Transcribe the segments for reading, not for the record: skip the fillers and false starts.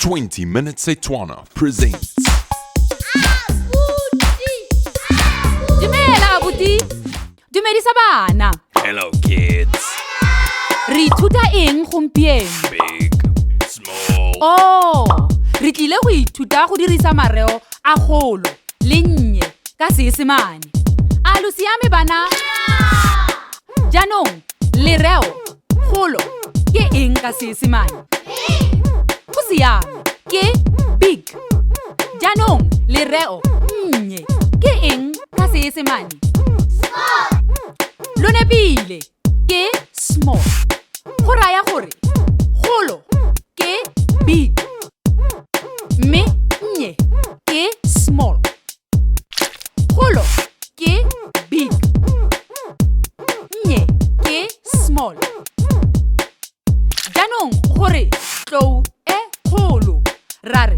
20 Minutes Setswana presents. Dumela abuti. Dumedisa bana. Hello kids. Re ithuta eng gompieno? Big, small. Oh, re tlile go ithuta go dirisa mareo a kgolo le nnye ka Seesemane. A lo siame bana? Jaanong lereo kgolo ke eng ka Seesemane? Go siame, ke big. Jaanong lereo nnye ke eng ka Seesemane? Lo nepile ke small. Go raya gore kgolo ke big mme nnye ke small. Kgolo ke big nnye ke small. Jaanong gore tlou e kgolo ra re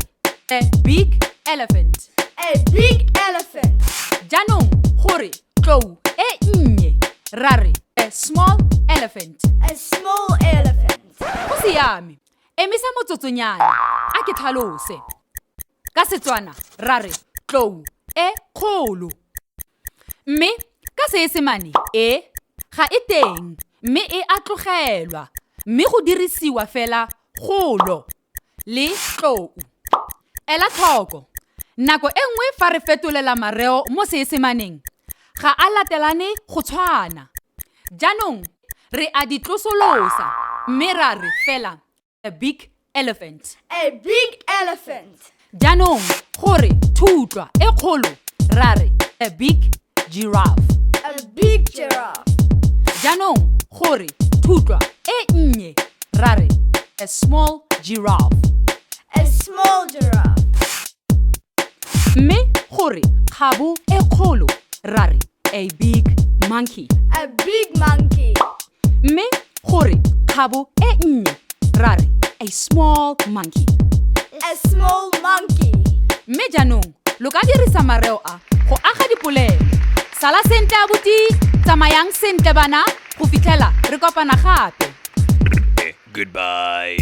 a big elephant. A big elephant. Jaanong gore tlou e nnye ra re a small elephant. A small elephant. Go siame, emisa motsotsonyana a ke tlhalose. Ka Setswana ra re tlou e kgolo. Mme ka Seesemane e ga e teng mme e a tlogelwa mme go dirisiwa fela kgolo le tlou. Ela tlhoko, nako e nngwe fa re fetolela mareo mo Seesemaneng ga a latelane go tshwana. Jaanong re a di tlosolosa mme ra re fela a big elephant. A big elephant. Jaanong gore thutlwa e kgolo ra re a big giraffe. A big giraffe. Jaanong gore thutlwa e nnye ra re a small giraffe. A small giraffe. Mme gore kgabo e kgolo ra re a big monkey. A big monkey. Mme gore kgabo e nnye ra re a small monkey. A small monkey. Mme jaanong lo ka dirisa mareo a go aga dipolelo. Sala sentle abuti, tsamayang sentle bana go fitlhela re kopana gape. Goodbye.